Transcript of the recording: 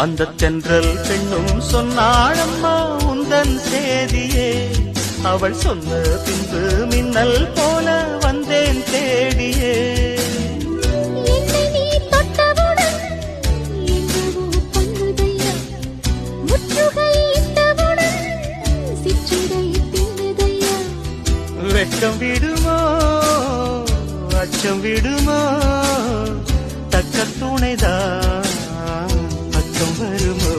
அந்த தென்றல் பெண்ணும் சொன்னாளம்மா உந்தன் சேதியே. அவள் சொன்ன பின்பு மின்னல் போல வந்தேன் தேடியே. வெட்கம் விடுமோ அச்சம் விடுமோ தக்க துணைதான் பக்கம் வருமோ.